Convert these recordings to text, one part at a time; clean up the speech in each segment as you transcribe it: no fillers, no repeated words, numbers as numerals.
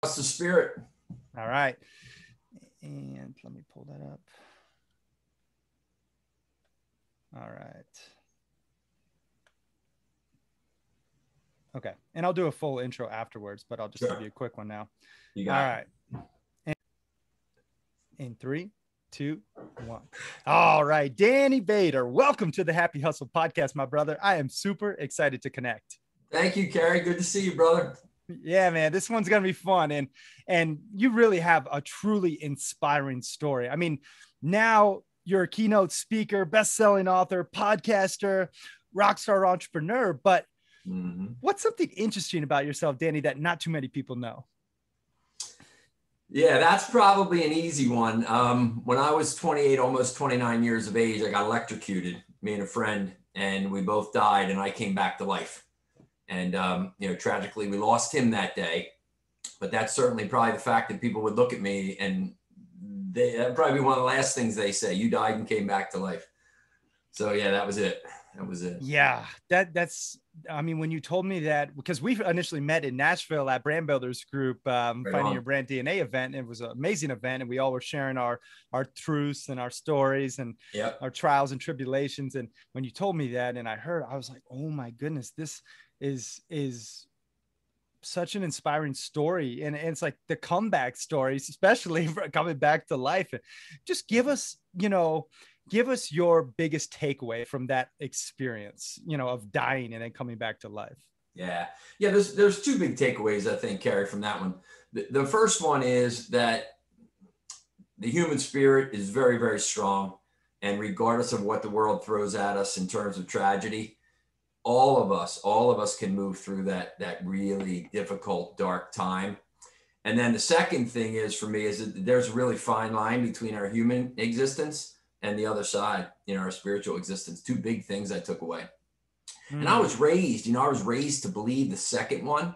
What's the spirit? All right. And let me pull that up. All right. Okay. And I'll do a full intro afterwards, but I'll just give you a quick one now. You All got right. And in 3, 2, 1. All right. Danny Bader, welcome to the Happy Hustle podcast, my brother. I am super excited to connect. Thank you, Cary. Good to see you, brother. Yeah, man, this one's going to be fun. And you really have a truly inspiring story. I mean, now you're a keynote speaker, best-selling author, podcaster, rock star entrepreneur, but what's something interesting about yourself, Danny, that not too many people know? Yeah, that's probably an easy one. When I was 28, almost 29 years of age, I got electrocuted, me and a friend, and we both died, and I came back to life. And, tragically, we lost him that day. But that's certainly probably the fact that people would look at me and that'd probably be one of the last things they say. You died and came back to life. So, yeah, that was it. That was it. Yeah, that's, I mean, when you told me that, because we initially met in Nashville at Brand Builders Group, Finding Your Brand DNA event. It was an amazing event. And we all were sharing our truths and our stories and our trials and tribulations. And when you told me that, and I heard, I was like, oh my goodness, this is such an inspiring story. And it's like the comeback stories, especially for coming back to life. Just give us your biggest takeaway from that experience, of dying and then coming back to life. Yeah. There's two big takeaways, I think, Cary, from that one. The first one is that the human spirit is very, very strong. And regardless of what the world throws at us in terms of tragedy, all of us can move through that really difficult, dark time. And then the second thing is, for me, is that there's a really fine line between our human existence and the other side, our spiritual existence. Two big things I took away. And I was raised to believe the second one,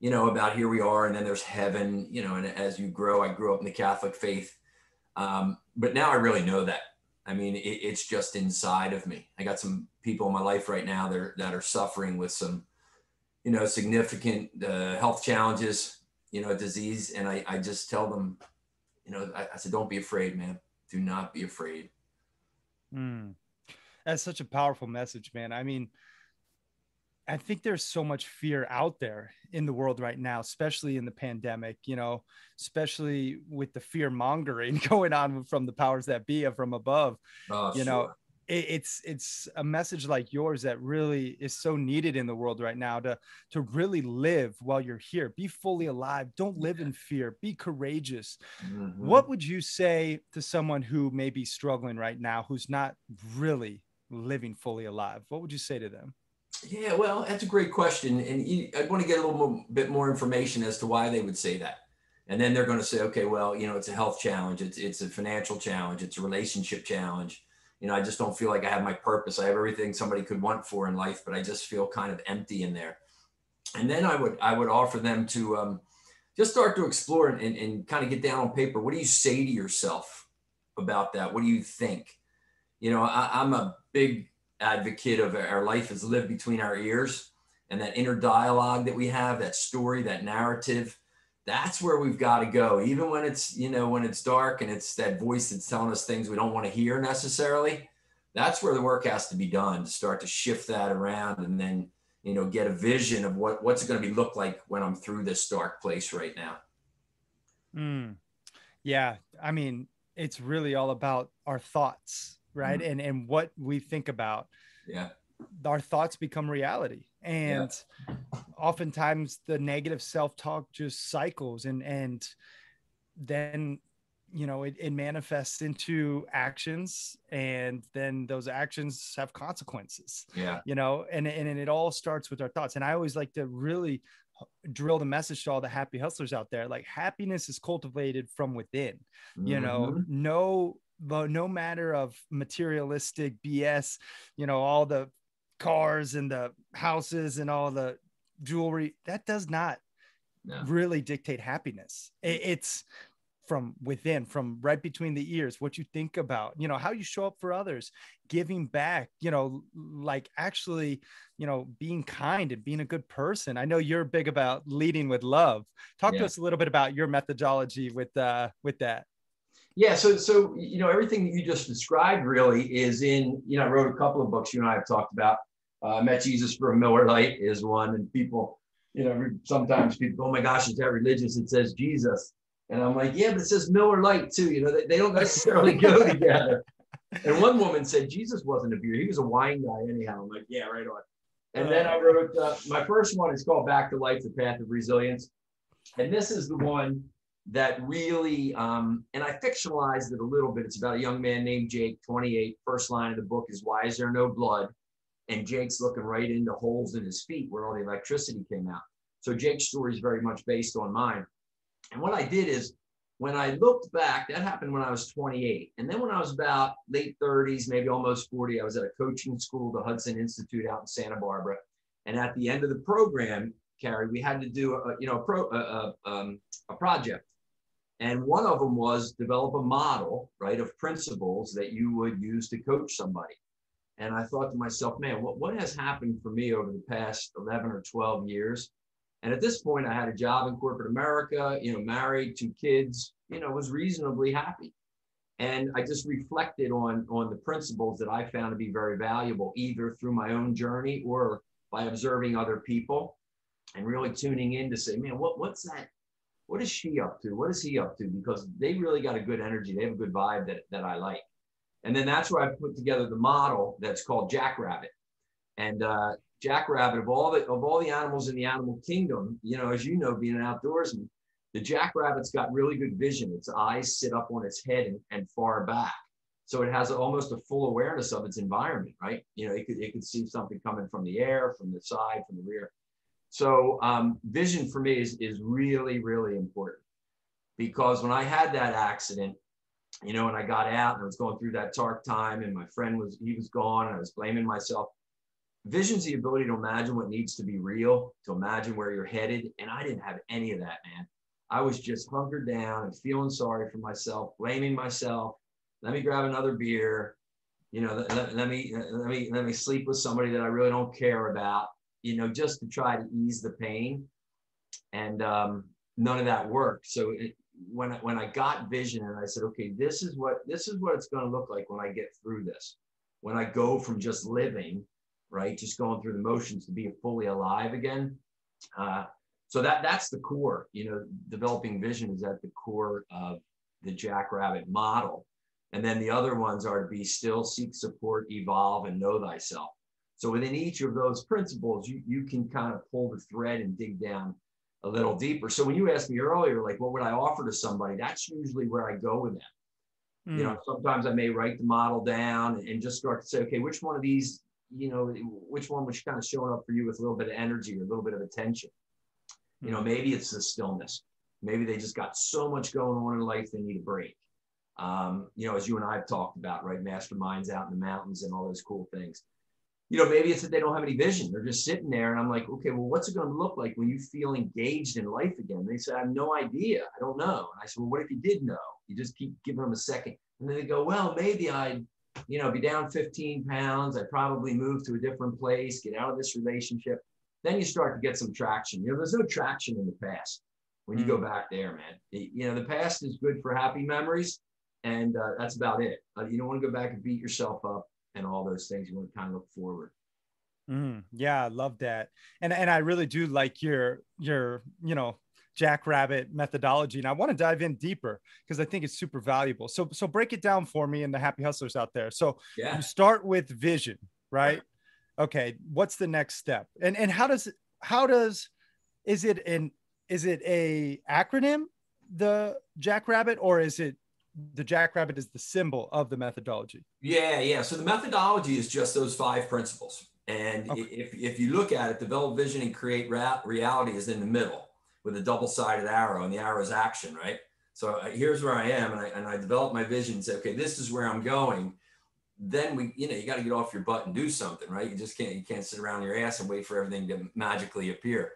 about here we are, and then there's heaven, and as you grow, I grew up in the Catholic faith. But now I really know that. I mean, it's just inside of me. I got some people in my life right now that are suffering with some, significant health challenges, disease. And I just tell them, I said, don't be afraid, man. Do not be afraid. That's such a powerful message, man. I mean, I think there's so much fear out there in the world right now, especially in the pandemic, especially with the fear mongering going on from the powers that be from above. Sure. It's a message like yours that really is so needed in the world right now to really live while you're here. Be fully alive. Don't live in fear. Be courageous. What would you say to someone who may be struggling right now, who's not really living fully alive? What would you say to them? Yeah, well, that's a great question. And I'd want to get a little bit more information as to why they would say that. And then they're going to say, okay, well, it's a health challenge. It's a financial challenge. It's a relationship challenge. I just don't feel like I have my purpose. I have everything somebody could want for in life, but I just feel kind of empty in there. And then I would offer them to just start to explore and kind of get down on paper. What do you say to yourself about that? What do you think? I'm a big advocate of our life is lived between our ears, and that inner dialogue that we have, that story, that narrative, that's where we've got to go. Even when it's, when it's dark and it's that voice that's telling us things we don't want to hear necessarily, that's where the work has to be done to start to shift that around and then, get a vision of what's it going to look like when I'm through this dark place right now. Yeah. I mean, it's really all about our thoughts, right? And what we think about. Yeah. Our thoughts become reality. And oftentimes the negative self-talk just cycles and then, it manifests into actions, and then those actions have consequences, and it all starts with our thoughts. And I always like to really drill the message to all the happy hustlers out there. Like, happiness is cultivated from within, no matter of materialistic BS, all the cars and the houses and all the jewelry, that does not really dictate happiness. It's from within, from right between the ears, what you think about, you know, how you show up for others, giving back, you know, like actually, you know, being kind and being a good person. I know you're big about leading with love. Talk to Yeah. us a little bit about your methodology with that. Yeah. So, you know, everything that you just described really is in, you know, I wrote a couple of books you and I have talked about. Met Jesus for a Miller Lite is one. And people, you know, sometimes people, oh my gosh, is that religious? It says Jesus. And I'm like, yeah, but it says Miller Lite too. You know, they don't necessarily go together. And one woman said Jesus wasn't a beer. He was a wine guy anyhow. I'm like, yeah, right on. And then I wrote, my first one is called Back to Life, The Path of Resilience. And this is the one that really, and I fictionalized it a little bit. It's about a young man named Jake, 28. First line of the book is, why is there no blood? And Jake's looking right into holes in his feet where all the electricity came out. So Jake's story is very much based on mine. And what I did is, when I looked back, that happened when I was 28. And then when I was about late 30s, maybe almost 40, I was at a coaching school, the Hudson Institute out in Santa Barbara. And at the end of the program, Cary, we had to do a project. And one of them was develop a model, right, of principles that you would use to coach somebody. And I thought to myself, man, what has happened for me over the past 11 or 12 years? And at this point, I had a job in corporate America, you know, married, 2 kids, you know, was reasonably happy. And I just reflected on the principles that I found to be very valuable, either through my own journey or by observing other people and really tuning in to say, man, what's that? What is she up to? What is he up to? Because they really got a good energy. They have a good vibe that I like. And then that's where I put together the model that's called Jackrabbit. And Jackrabbit, of all the animals in the animal kingdom, you know, as you know, being an outdoorsman, the jackrabbit's got really good vision. Its eyes sit up on its head and far back. So it has almost a full awareness of its environment, right? You know, it could see something coming from the air, from the side, from the rear. So vision for me is really, really important, because when I had that accident, you know, and I got out and I was going through that dark time and my friend was gone and I was blaming myself. Vision's the ability to imagine what needs to be real, to imagine where you're headed. And I didn't have any of that, man. I was just hunkered down and feeling sorry for myself, blaming myself. Let me grab another beer. You know, let me sleep with somebody that I really don't care about, you know, just to try to ease the pain. And none of that worked. So when I got vision and I said, okay, this is what it's going to look like when I get through this, when I go from just living, right, just going through the motions, to be fully alive again. So that's the core, you know, developing vision is at the core of the Jackrabbit model. And then the other ones are to be still, seek support, evolve, and know thyself. So within each of those principles, you can kind of pull the thread and dig down a little deeper. So when you asked me earlier, like, what would I offer to somebody? That's usually where I go with them. You know, sometimes I may write the model down and just start to say, okay, which one of these, you know, which one was kind of showing up for you with a little bit of energy or a little bit of attention? You know, maybe it's the stillness. Maybe they just got so much going on in life, they need a break. You know, as you and I have talked about, right? Masterminds out in the mountains and all those cool things. You know, maybe it's that they don't have any vision. They're just sitting there. And I'm like, okay, well, what's it going to look like when you feel engaged in life again? And they say, I have no idea. I don't know. And I said, well, what if you did know? You just keep giving them a second. And then they go, well, maybe I'd, you know, be down 15 pounds. I'd probably move to a different place, get out of this relationship. Then you start to get some traction. You know, there's no traction in the past when you go back there, man. You know, the past is good for happy memories. And that's about it. You don't want to go back and beat yourself up and all those things. You want to kind of look forward. Yeah, I love that. And I really do like your, you know, Jackrabbit methodology. And I want to dive in deeper because I think it's super valuable. So break it down for me and the happy hustlers out there. So you start with vision, right? Okay. What's the next step? And is it a acronym, the Jackrabbit, or is it the Jackrabbit is the symbol of the methodology? Yeah. So the methodology is just those 5 principles. And if you look at it, develop vision and create reality is in the middle with a double-sided arrow, and the arrow is action, right? So here's where I am, and I develop my vision and say, okay, this is where I'm going. Then you got to get off your butt and do something, right? You can't sit around your ass and wait for everything to magically appear.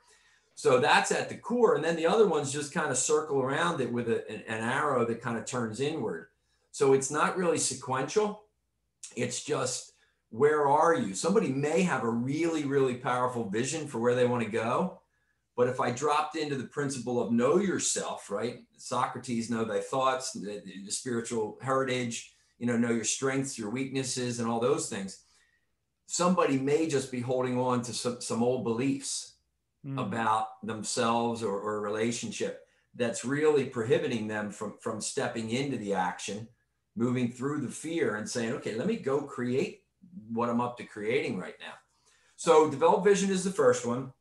So that's at the core. And then the other ones just kind of circle around it with an arrow that kind of turns inward. So it's not really sequential. It's just, where are you? Somebody may have a really, really powerful vision for where they want to go. But if I dropped into the principle of know yourself, right? Socrates, know thy thoughts, the spiritual heritage, know your strengths, your weaknesses, and all those things. Somebody may just be holding on to some old beliefs about themselves or a relationship that's really prohibiting them from stepping into the action, moving through the fear and saying, okay, let me go create what I'm up to creating right now. So develop vision is the first one.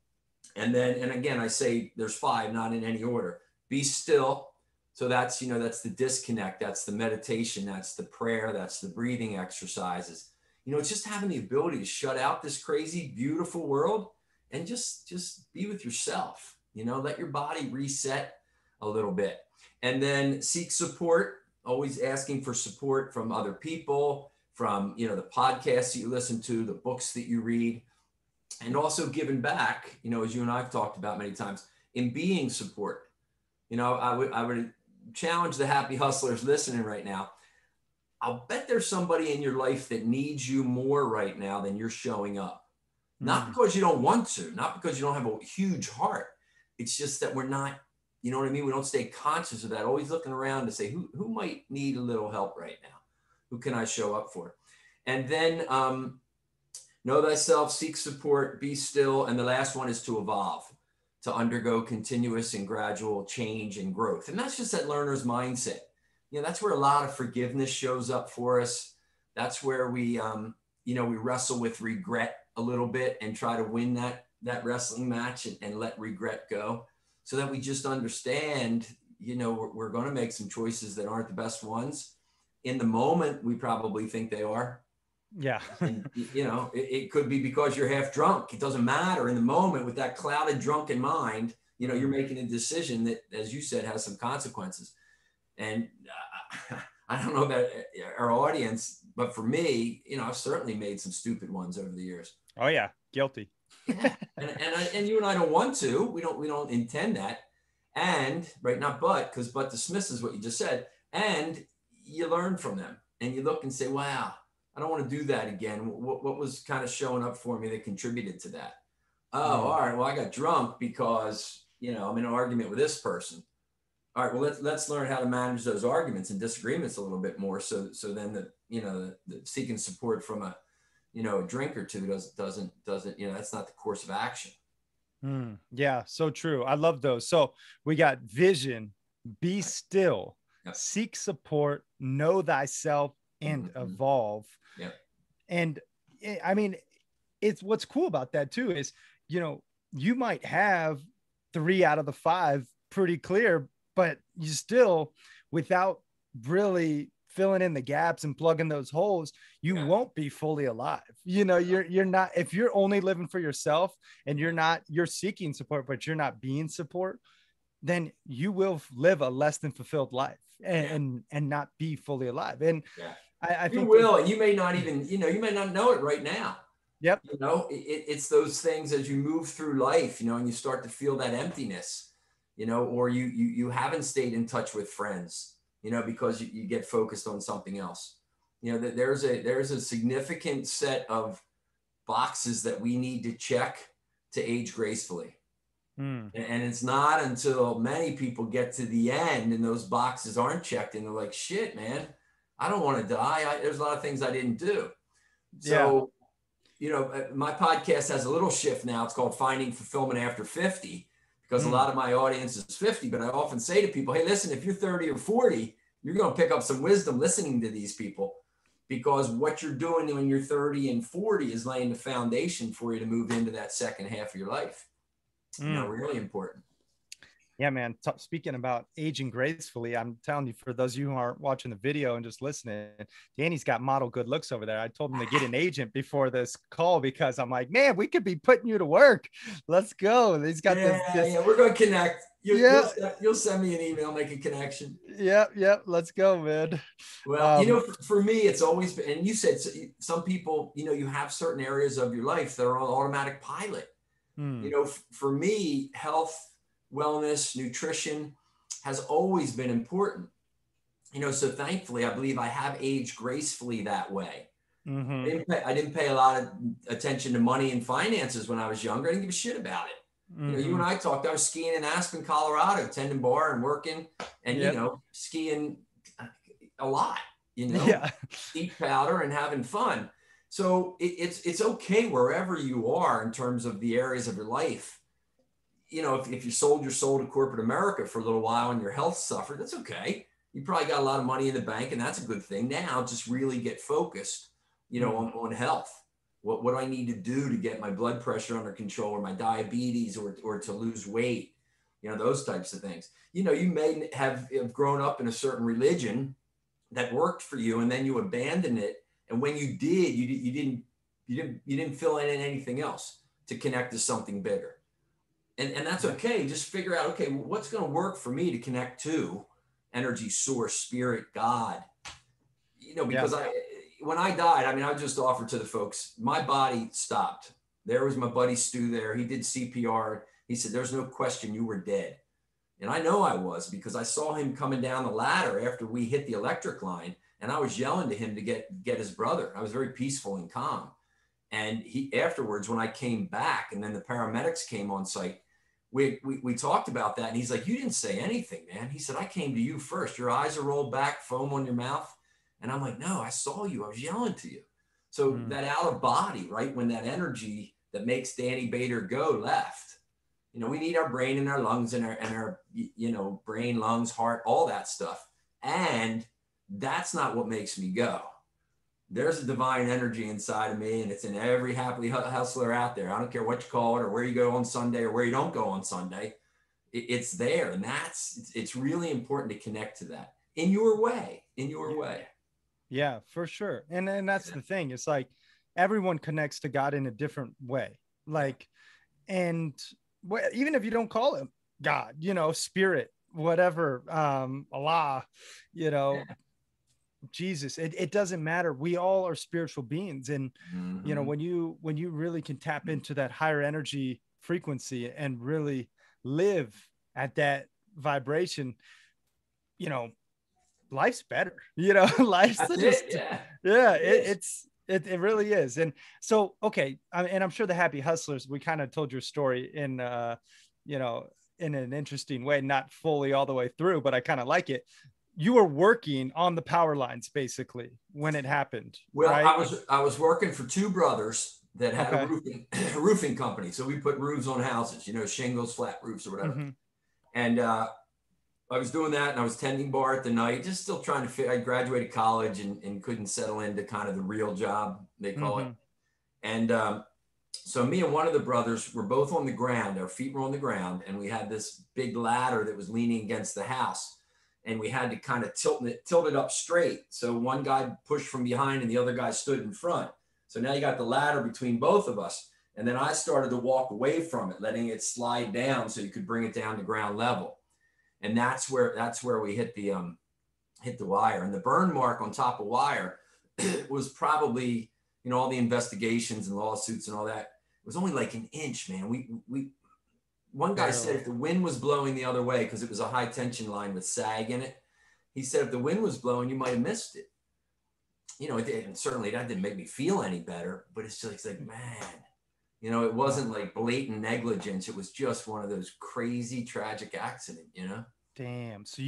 And then, and again, I say there's 5, not in any order. Be still. So that's, that's the disconnect. That's the meditation. That's the prayer. That's the breathing exercises. It's just having the ability to shut out this crazy, beautiful world and just be with yourself, let your body reset a little bit. And then seek support, always asking for support from other people, from, the podcasts that you listen to, the books that you read, and also giving back, as you and I've talked about many times, in being support. I would challenge the happy hustlers listening right now. I'll bet there's somebody in your life that needs you more right now than you're showing up. Not because you don't want to, not because you don't have a huge heart. It's just that we're not, you know what I mean? We don't stay conscious of that. Always looking around to say, who might need a little help right now? Who can I show up for? And then know thyself, seek support, be still. And the last one is to evolve, to undergo continuous and gradual change and growth. And that's just that learner's mindset. That's where a lot of forgiveness shows up for us. That's where we, we wrestle with regret a little bit and try to win that wrestling match and let regret go, so that we just understand, we're going to make some choices that aren't the best ones. In the moment, we probably think they are. Yeah. And, it could be because you're half drunk. It doesn't matter. In the moment, with that clouded, drunken mind, you're making a decision that, as you said, has some consequences. And I don't know about our audience, but for me, I've certainly made some stupid ones over the years. Oh yeah, guilty. Yeah. And you and I don't want to. We don't intend that. And right, not but, because but dismisses what you just said. And you learn from them, and you look and say, wow, I don't want to do that again. What was kind of showing up for me that contributed to that? Oh, all right. Well, I got drunk because I'm in an argument with this person. All right, well, let's learn how to manage those arguments and disagreements a little bit more. So then the seeking support from a drink or two doesn't that's not the course of action. Yeah, so true. I love those. So we got vision, be still, seek support, know thyself, and evolve. Yeah. And I mean, it's what's cool about that too is, you might have 3 out of the 5 pretty clear, but you still, without really filling in the gaps and plugging those holes, you won't be fully alive. You're not, if you're only living for yourself and you're seeking support, but you're not being support, then you will live a less than fulfilled life and not be fully alive. And I think you will, and you may not even, you may not know it right now. Yep. It's those things as you move through life, and you start to feel that emptiness, or you haven't stayed in touch with friends, because you get focused on something else. There's a significant set of boxes that we need to check to age gracefully. And it's not until many people get to the end and those boxes aren't checked and they're like, shit, man, I don't want to die. There's a lot of things I didn't do. So, my podcast has a little shift now. It's called Finding Fulfillment After 50, because a lot of my audience is 50, but I often say to people, hey, listen, if you're 30 or 40, you're going to pick up some wisdom listening to these people, because what you're doing when you're 30 and 40 is laying the foundation for you to move into that second half of your life. Really important. Yeah, man. Speaking about aging gracefully, I'm telling you, for those of you who aren't watching the video and just listening, Danny's got model good looks over there. I told him to get an agent before this call, because I'm like, man, we could be putting you to work. Let's go. He's got this. Yeah, we're going to connect. You'll send me an email, make a connection. Yep. Let's go, man. Well, for me, it's always been, and you said some people, you have certain areas of your life that are on automatic pilot. You know, for me, health, wellness, nutrition has always been important. You know, so thankfully, I believe I have aged gracefully that way. I didn't pay a lot of attention to money and finances when I was younger. I didn't give a shit about it. You know, you and I talked, I was skiing in Aspen, Colorado, tending bar and working and, you know, skiing a lot, you know, eat powder and having fun. So it's okay wherever you are in terms of the areas of your life. You know, if you sold your soul to corporate America for a little while and your health suffered, that's okay. You probably got a lot of money in the bank and that's a good thing. Now just really get focused, you know, on health. What do I need to do to get my blood pressure under control, or my diabetes, or to lose weight? You know, those types of things. You know, you may have grown up in a certain religion that worked for you, and then you abandoned it. And when you did, you didn't fill in anything else to connect to something bigger. And that's okay. Just figure out, okay, what's going to work for me to connect to energy, source, spirit, God. You know, because when I died, I mean, I just offered to the folks, my body stopped. There was my buddy Stu there. He did CPR. He said, there's no question you were dead. And I know I was, because I saw him coming down the ladder after we hit the electric line. And I was yelling to him to get his brother. I was very peaceful and calm. And he, afterwards, when I came back and then the paramedics came on site, we talked about that. And he's like, you didn't say anything, man. He said, I came to you first. Your eyes are rolled back, foam on your mouth. And I'm like, no, I saw you. I was yelling to you. So that out of body, right? When that energy that makes Danny Bader go left, you know, we need our brain and our lungs and our, you know, brain, lungs, heart, all that stuff. And that's not what makes me go. There's a divine energy inside of me, and it's in every happily hustler out there. I don't care what you call it, or where you go on Sunday, or where you don't go on Sunday. It's there. And it's really important to connect to that in your way, Yeah, for sure. And that's the thing. It's like everyone connects to God in a different way. Like, and even if you don't call him God, you know, spirit, whatever, Allah, you know, Jesus, it doesn't matter. We all are spiritual beings. And, you know, when you really can tap into that higher energy frequency and really live at that vibration, you know, life's better, you know, life's just, it really is. And so, okay. And I'm sure the happy hustlers, we kind of told your story in, you know, in an interesting way, not fully all the way through, but I kind of like it. You were working on the power lines basically when it happened. Well, right? I was working for two brothers that had a roofing company. So we put roofs on houses, you know, shingles, flat roofs or whatever. And, I was doing that, and I was tending bar at the night, just still trying to fit. I graduated college and couldn't settle into kind of the real job, they call it. And so me and one of the brothers were both on the ground. Our feet were on the ground, and we had this big ladder that was leaning against the house, and we had to kind of tilt it up straight. So one guy pushed from behind and the other guy stood in front. So now you got the ladder between both of us. And then I started to walk away from it, letting it slide down so you could bring it down to ground level. And that's where we hit the wire. And the burn mark on top of wire was probably, you know, all the investigations and lawsuits and all that. It was only like an inch, man. One guy said if the wind was blowing the other way, because it was a high tension line with sag in it, he said if the wind was blowing, you might have missed it. You know, and certainly that didn't make me feel any better, but it's just like, man, you know, it wasn't like blatant negligence. It was just one of those crazy, tragic accidents, you know? Damn. So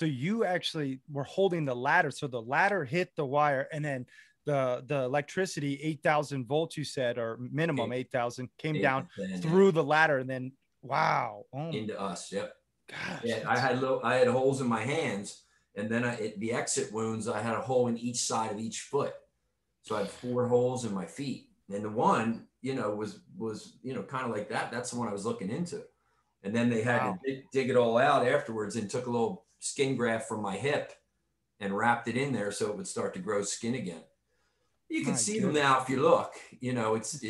you actually were holding the ladder. So the ladder hit the wire, and then the electricity, 8,000 volts, you said, or minimum 8,000, came down through the ladder, and then wow. Into us. Yep. Gosh. Yeah, I had holes in my hands, and then the exit wounds, I had a hole in each side of each foot. So I had 4 holes in my feet. And the one, you know, was, you know, kind of like that. That's the one I was looking into. And then they had to dig it all out afterwards, and took a little skin graft from my hip and wrapped it in there so it would start to grow skin again. You can see them now if you look. You know, it's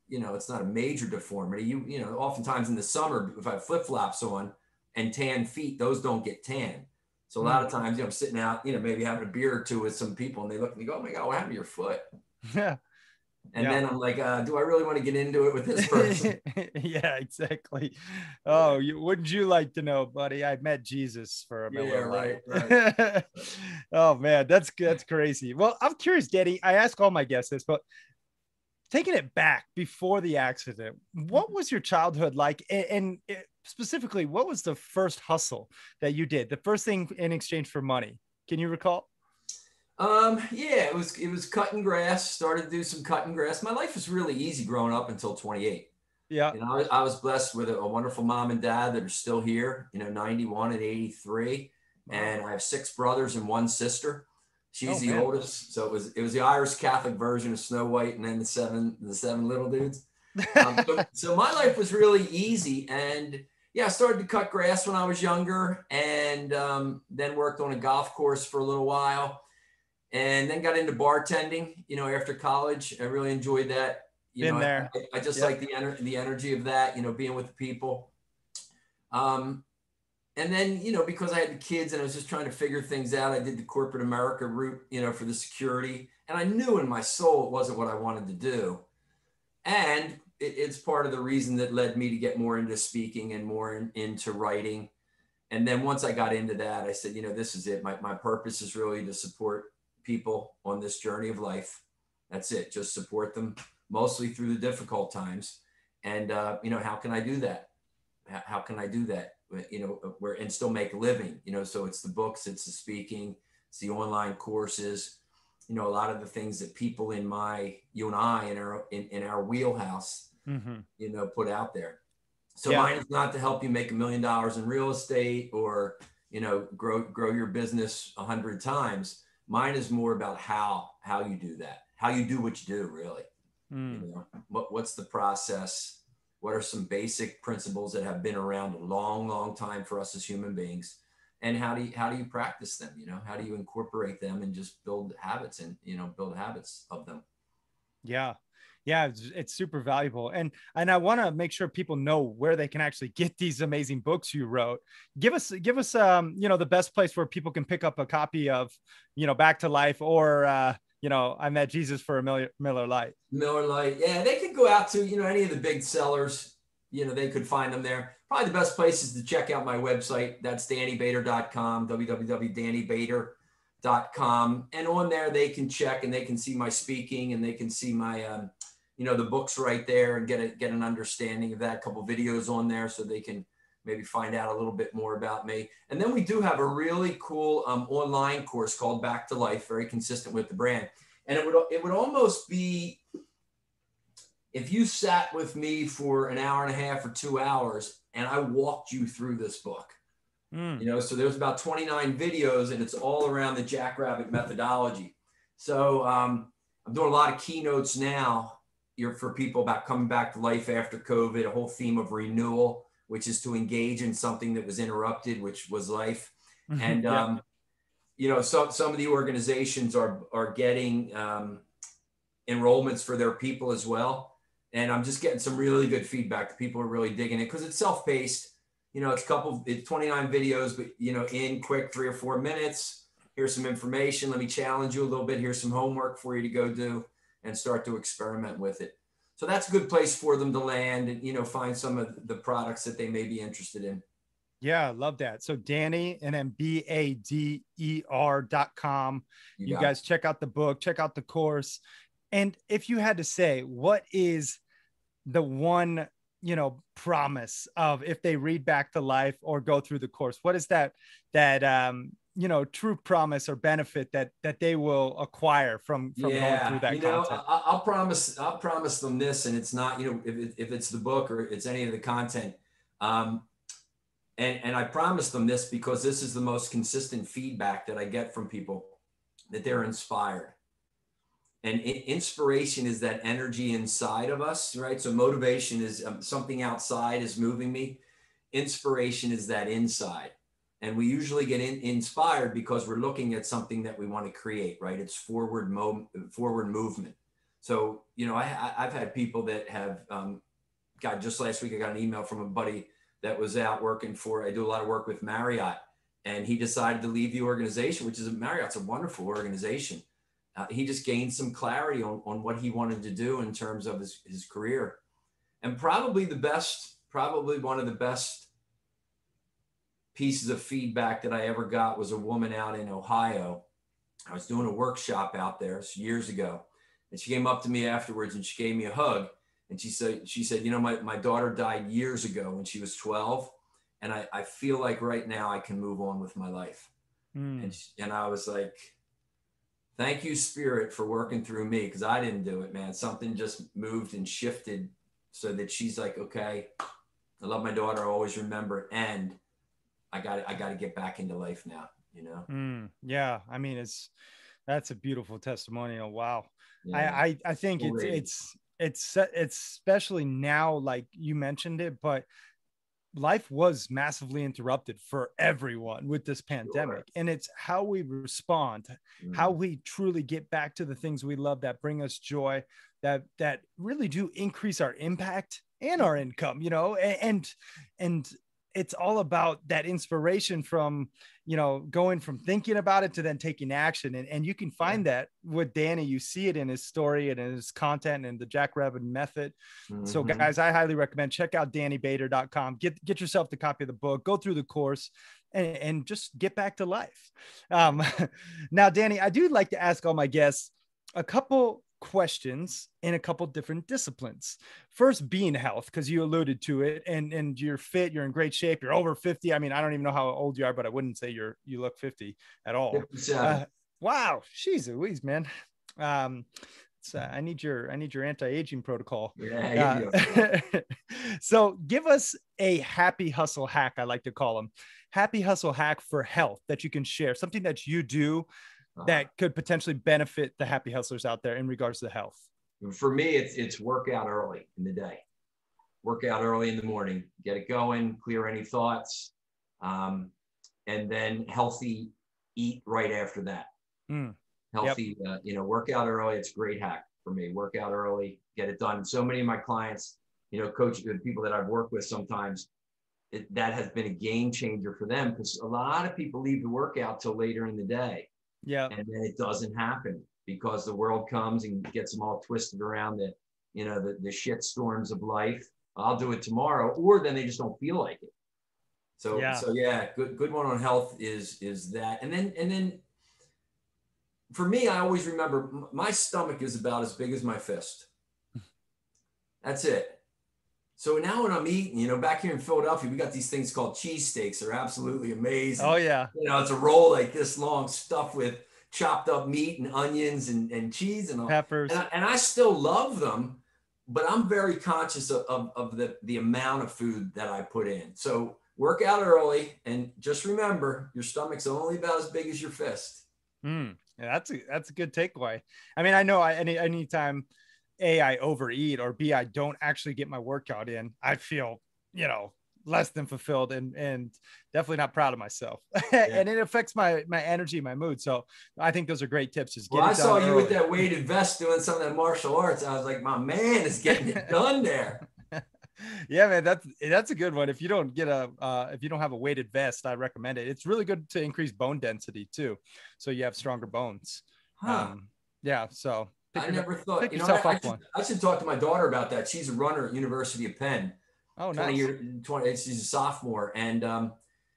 you know, it's not a major deformity. You know, oftentimes in the summer, if I have flip-flops on and tan feet, those don't get tan. So a lot of times, you know, I'm sitting out, you know, maybe having a beer or two with some people, and they look and they go, oh my God, what happened to your foot? Yeah. And then I'm like, do I really want to get into it with this person? Yeah, exactly. Oh, wouldn't you like to know, buddy? I met Jesus for a Yeah, Miller right, Lite. right. Oh man, that's crazy. Well, I'm curious, Danny. I ask all my guests this, but taking it back before the accident, what was your childhood like? And specifically, what was the first hustle that you did? The first thing in exchange for money? Can you recall? Yeah, it was cutting grass. Started to do some cutting grass. My life was really easy growing up until 28. Yeah. You know, I was blessed with a wonderful mom and dad that are still here, 91 and 83. Wow. And I have 6 brothers and 1 sister. Oh She's the man. oldest. So it was the Irish Catholic version of Snow White, and then the seven little dudes. So my life was really easy. And yeah, I started to cut grass when I was younger, and then worked on a golf course for a little while, and then got into bartending, after college. I really enjoyed that. Been there. I just Yep. like the energy of that, being with the people. And then, because I had the kids and I was just trying to figure things out, I did the corporate America route, for the security. And I knew in my soul it wasn't what I wanted to do. And it's part of the reason that led me to get more into speaking and more into writing. And then once I got into that, I said, this is it. My purpose is really to support people on this journey of life. That's it. Just support them mostly through the difficult times. And, how can I do that? How can I do that? And still make a living, so it's the books, it's the speaking, it's the online courses, a lot of the things that people you and I in our wheelhouse, put out there. So mine is not to help you make $1 million in real estate or, grow your business 100 times. Mine is more about how you do that, how you do what you do, really. What's the process? What are some basic principles that have been around a long, long time for us as human beings? And how do you practice them? How do you incorporate them and just build habits of them? Yeah. Yeah, it's super valuable. And I want to make sure people know where they can actually get these amazing books you wrote. Give us the best place where people can pick up a copy of, Back to Life or I Met Jesus for a Miller Lite. Miller Lite. Yeah, they could go out to, any of the big sellers, they could find them there. Probably the best place is to check out my website. That's DannyBader.com, www.dannybader.com. And on there, they can check and they can see my speaking and they can see my, the books right there and get an understanding of that. A couple videos on there so they can maybe find out a little bit more about me. And then we do have a really cool online course called Back to Life, very consistent with the brand. And it would almost be if you sat with me for an hour and a half or 2 hours and I walked you through this book. So there's about 29 videos and it's all around the Jackrabbit methodology. So I'm doing a lot of keynotes now for people about coming back to life after COVID, a whole theme of renewal, which is to engage in something that was interrupted, which was life. And, some of the organizations are getting enrollments for their people as well. And I'm just getting some really good feedback. The people are really digging it because it's self-paced. It's 29 videos, but, in quick 3 or 4 minutes. Here's some information. Let me challenge you a little bit. Here's some homework for you to go do and start to experiment with it. So that's a good place for them to land and, find some of the products that they may be interested in. Yeah, I love that. So Danny and then BADER.com. You guys check out the book, check out the course. And if you had to say, what is the one, promise of if they read Back to Life or go through the course, what is that true promise or benefit that they will acquire from going through that content? I'll promise them this, and it's not, if it's the book or it's any of the content. And I promise them this because this is the most consistent feedback that I get from people, that they're inspired. And inspiration is that energy inside of us, right? So motivation is something outside is moving me. Inspiration is that inside. And we usually get inspired because we're looking at something that we want to create, right? It's forward movement. So, I've had people that have, just last week, I got an email from a buddy that was out working I do a lot of work with Marriott, and he decided to leave the organization, which is Marriott's a wonderful organization. he just gained some clarity on what he wanted to do in terms of his career. And probably one of the best pieces of feedback that I ever got was a woman out in Ohio. I was doing a workshop out there years ago, and she came up to me afterwards and she gave me a hug. And she said, you know, my daughter died years ago when she was 12. And I feel like right now I can move on with my life. And I was like, thank you, Spirit, for working through me, because I didn't do it, man. Something just moved and shifted so that she's like, okay, I love my daughter. I always remember it. And I got to get back into life now, you know? Yeah. I mean, that's a beautiful testimonial. Wow. Yeah. I think it's especially now, like you mentioned it, but life was massively interrupted for everyone with this pandemic. Sure. And it's how we respond, how we truly get back to the things we love that bring us joy, that really do increase our impact and our income, you know, and it's all about that inspiration from, you know, going from thinking about it to then taking action. And you can find that with Danny. You see it in his story and in his content and the Jackrabbit method. So guys, I highly recommend, check out DannyBader.com, get yourself the copy of the book, go through the course and just get back to life. Now, Danny, I do like to ask all my guests a couple questions in a couple different disciplines. First being health, because you alluded to it, and you're fit, you're in great shape, you're over 50. I mean, I don't even know how old you are, but I wouldn't say you look 50 at all. Wow, she's Louise, man. I need your anti-aging protocol. So give us a happy hustle hack, I like to call them. Happy hustle hack for health that you can share, something that you do that could potentially benefit the happy hustlers out there in regards to health. For me, it's work out early in the day. Work out early in the morning, get it going, clear any thoughts, and then healthy eat right after that. Healthy, you know, work out early. It's a great hack for me. Work out early, get it done. So many of my clients, you know, coach people that I've worked with sometimes, that has been a game changer for them, because a lot of people leave the workout till later in the day. Yeah. And then it doesn't happen because the world comes and gets them all twisted around the shit storms of life. I'll do it tomorrow, or then they just don't feel like it. So yeah, good one on health is that. And then for me, I always remember my stomach is about as big as my fist. That's it. So now when I'm eating, you know, back here in Philadelphia, we got these things called cheesesteaks. They're absolutely amazing. Oh yeah. You know, it's a roll like this long, stuffed with chopped up meat and onions and cheese and all. Peppers. And I still love them, but I'm very conscious of the amount of food that I put in. So work out early, and just remember, your stomach's only about as big as your fist. Yeah, that's a good takeaway. I mean, I know anytime A, I overeat, or B, I don't actually get my workout in, I feel, you know, less than fulfilled and definitely not proud of myself. And it affects my energy, my mood. So I think those are great tips. I saw you with that weighted vest doing some of that martial arts. I was like, my man is getting it done there. Yeah, man, that's a good one. If you don't have a weighted vest, I recommend it. It's really good to increase bone density too, so you have stronger bones. Yeah, so I never thought, you know, I should talk to my daughter about that. She's a runner at University of Penn. Oh, nice. She's a sophomore. And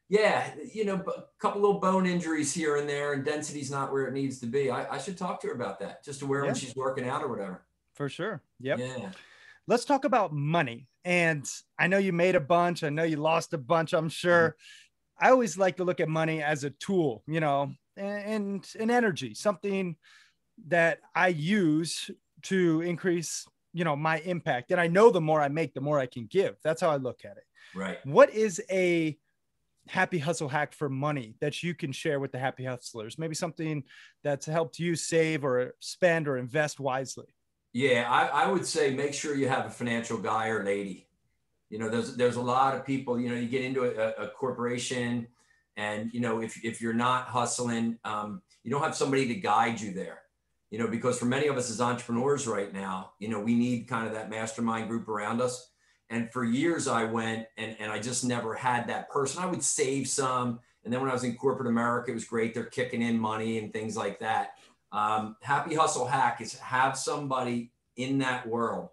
yeah, you know, a couple little bone injuries here and there, and density's not where it needs to be. I should talk to her about that, just to wear when she's working out or whatever. For sure. Yep. Yeah. Let's talk about money. And I know you made a bunch. I know you lost a bunch, I'm sure. I always like to look at money as a tool, you know, and an energy, something that I use to increase, you know, my impact. And I know the more I make, the more I can give. That's how I look at it. Right. What is a happy hustle hack for money that you can share with the happy hustlers? Maybe something that's helped you save or spend or invest wisely. Yeah, I would say make sure you have a financial guy or lady. You know, there's a lot of people, you know, you get into a corporation, and, you know, if you're not hustling, you don't have somebody to guide you there. You know, because for many of us as entrepreneurs right now, you know, we need kind of that mastermind group around us. And for years I went and I just never had that person. I would save some. And then when I was in corporate America, it was great. They're kicking in money and things like that. Happy hustle hack is have somebody in that world.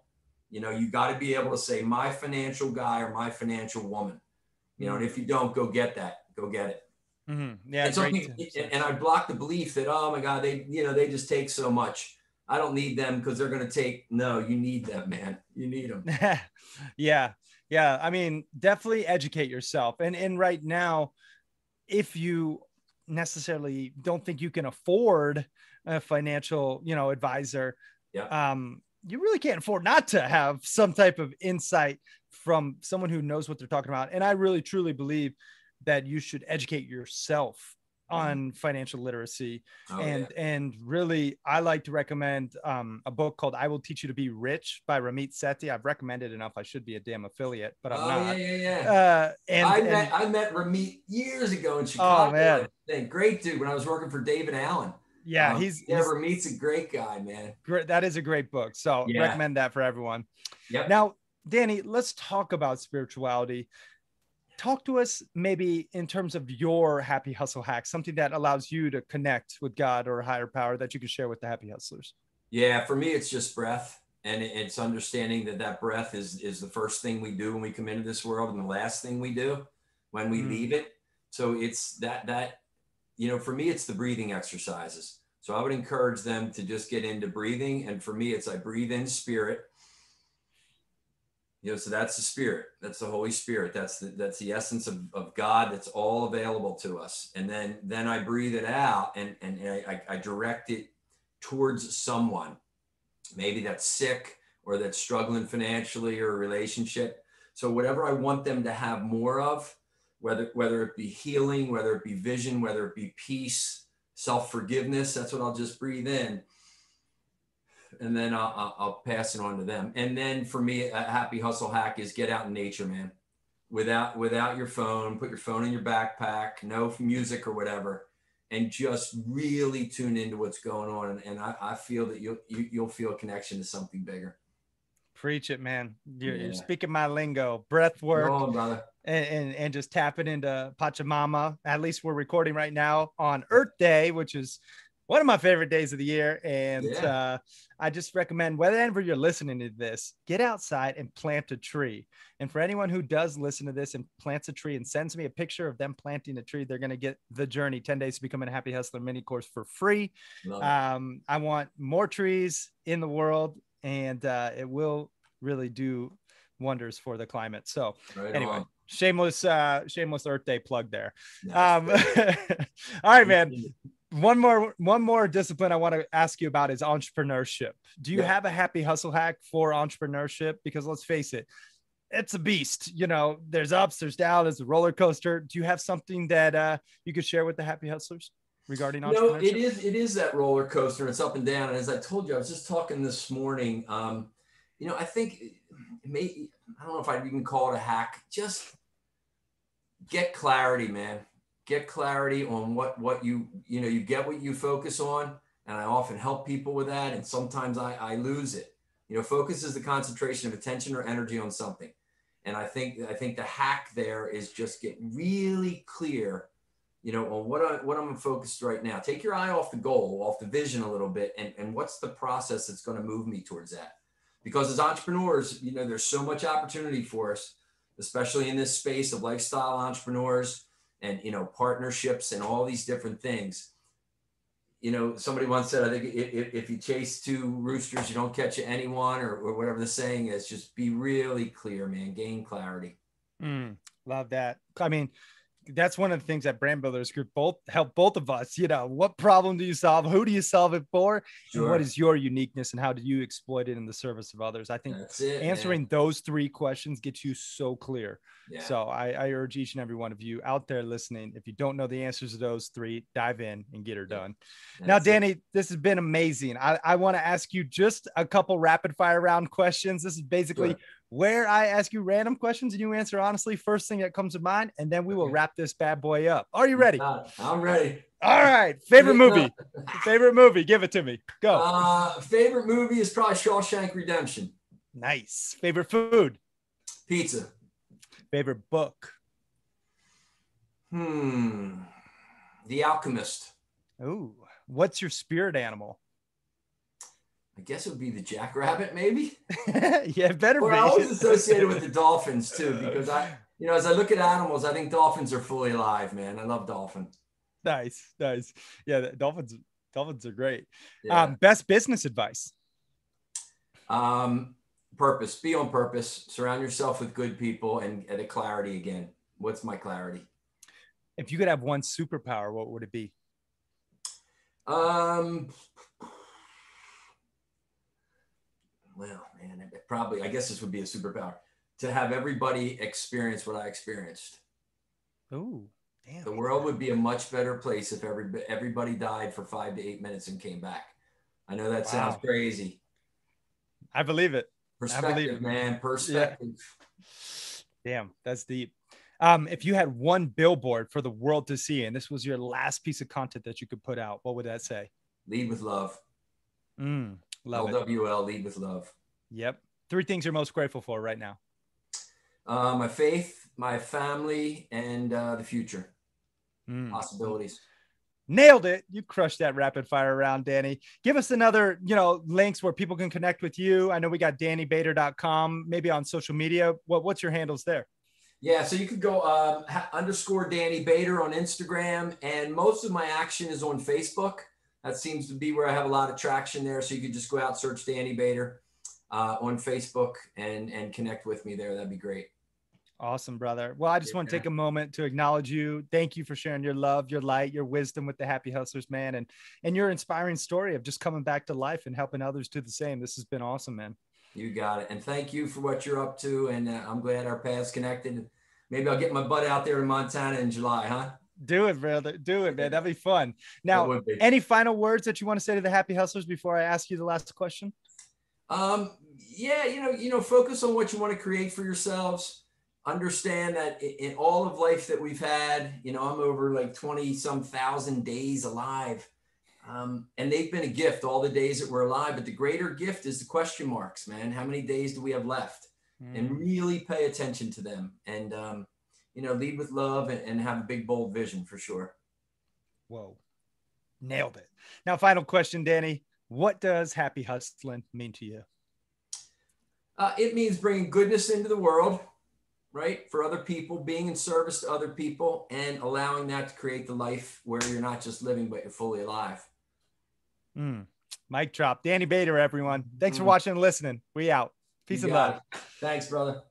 You know, you got to be able to say my financial guy or my financial woman, you know, and if you don't, go get that, go get it. Mm-hmm. Yeah. And something, and I block the belief that, oh my God, they just take so much. I don't need them because they're going to take, no, you need them, man. You need them. Yeah. Yeah. I mean, definitely educate yourself. And right now, if you necessarily don't think you can afford a financial, advisor, Yeah. you really can't afford not to have some type of insight from someone who knows what they're talking about. And I really, truly believe that you should educate yourself on financial literacy. And really, I like to recommend a book called I Will Teach You to Be Rich by Ramit Sethi. I've recommended enough. I should be a damn affiliate, but I'm not. I met Ramit years ago in Chicago. Oh, man. Great dude when I was working for David Allen. Yeah, Ramit's a great guy, man. Great. That is a great book. So recommend that for everyone. Yep. Now, Danny, let's talk about spirituality. Talk to us maybe in terms of your happy hustle hack, something that allows you to connect with God or a higher power that you can share with the happy hustlers. Yeah, for me, it's just breath. And it's understanding that breath is the first thing we do when we come into this world and the last thing we do when we leave it. So it's that, for me, it's the breathing exercises. So I would encourage them to just get into breathing. And for me, it's I breathe in spirit. So that's the spirit. That's the Holy Spirit. That's the essence of God that's all available to us. And then I breathe it out and I direct it towards someone, maybe that's sick or that's struggling financially or a relationship. So whatever I want them to have more of, whether it be healing, whether it be vision, whether it be peace, self-forgiveness, that's what I'll just breathe in. And then I'll pass it on to them. And then for me, a happy hustle hack is get out in nature, man. Without your phone, put your phone in your backpack, no music or whatever, and just really tune into what's going on. And I feel that you'll feel a connection to something bigger. Preach it, man. You're speaking my lingo, breath work. Go on, brother. And just tapping into Pachamama. At least we're recording right now on Earth Day, which is one of my favorite days of the year. And I just recommend, whenever you're listening to this, get outside and plant a tree. And for anyone who does listen to this and plants a tree and sends me a picture of them planting a tree, they're going to get the Journey 10 Days to Becoming a Happy Hustler mini course for free. I want more trees in the world, and it will really do wonders for the climate. So anyway, shameless Earth Day plug there. All right, man. One more discipline I want to ask you about is entrepreneurship. Do you have a happy hustle hack for entrepreneurship? Because let's face it, it's a beast. There's ups, there's downs, there's a roller coaster. Do you have something that you could share with the happy hustlers regarding entrepreneurship? It is that roller coaster. It's up and down. And as I told you, I was just talking this morning. I think I don't know if I'd even call it a hack. Just get clarity, man. Get clarity on what you get what you focus on. And I often help people with that. And sometimes I lose it. Focus is the concentration of attention or energy on something. And I think the hack there is just get really clear, on what I'm focused right now. Take your eye off the goal, off the vision a little bit. And what's the process that's going to move me towards that? Because as entrepreneurs, there's so much opportunity for us, especially in this space of lifestyle entrepreneurs and, partnerships and all these different things. Somebody once said, I think if you chase two roosters, you don't catch anyone, or whatever the saying is. Just be really clear, man. Gain clarity. Love that. I mean, that's one of the things that Brand Builders Group help both of us. What problem do you solve? Who do you solve it for? Sure. And what is your uniqueness, and how do you exploit it in the service of others? I think answering those three questions gets you so clear. Yeah. So I urge each and every one of you out there listening, if you don't know the answers to those three, dive in and get her done. Now, Danny, this has been amazing. I want to ask you just a couple rapid fire round questions. This is basically where I ask you random questions and you answer honestly, first thing that comes to mind, and then we will wrap this bad boy up. Are you ready? I'm ready. All right. Favorite movie? Favorite movie? Give it to me. Go. Favorite movie is probably Shawshank Redemption. Nice. Favorite food? Pizza. Favorite book? The Alchemist. Ooh, what's your spirit animal? I guess it would be the Jackrabbit, maybe. Yeah, it better Or be. I always associated with the dolphins too, because as I look at animals, I think dolphins are fully alive, man. I love dolphins. Nice, nice. Yeah, dolphins are great. Yeah. Best business advice. Um, Purpose. Be on purpose. Surround yourself with good people and at a clarity again. What's my clarity? If you could have one superpower, what would it be? Um, well, man, probably, I guess this would be a superpower to have everybody experience what I experienced. Ooh, damn. The world would be a much better place if everybody died for 5 to 8 minutes and came back. I know that sounds Wow. crazy. I believe it. Perspective, man. Perspective. Yeah. Damn, that's deep. If you had one billboard for the world to see, and this was your last piece of content that you could put out, what would that say? Lead with love. Love it. LWL, lead with love. Yep. 3 things you're most grateful for right now. My faith, my family, and the future. Possibilities. Nailed it. You crushed that rapid fire round, Danny. Give us another, links where people can connect with you. I know we got DannyBader.com, maybe on social media. What's your handles there? Yeah, so you could go _ Danny Bader on Instagram, and most of my action is on Facebook. That seems to be where I have a lot of traction there. So you could just go out, search Danny Bader on Facebook and connect with me there. That'd be great. Awesome, brother. Well, I just want to take a moment to acknowledge you. Thank you for sharing your love, your light, your wisdom with the Happy Hustlers, man, and your inspiring story of just coming back to life and helping others do the same. This has been awesome, man. You got it. And thank you for what you're up to. And I'm glad our paths connected. Maybe I'll get my butt out there in Montana in July, huh? Do it, brother. Do it, man. That'd be fun. Now, any final words that you want to say to the Happy Hustlers before I ask you the last question? Yeah, focus on what you want to create for yourselves. Understand that in all of life that we've had, I'm over like 20-some thousand days alive. And they've been a gift, all the days that we're alive. But the greater gift is the question marks, man. How many days do we have left? And really pay attention to them. And, lead with love and have a big, bold vision for sure. Whoa. Nailed it. Now, final question, Danny. What does happy hustling mean to you? It means bringing goodness into the world, right? For other people, being in service to other people, and allowing that to create the life where you're not just living, but you're fully alive. Mic drop. Danny Bader, everyone. Thanks for watching and listening. We out. Peace and love. Thanks, brother.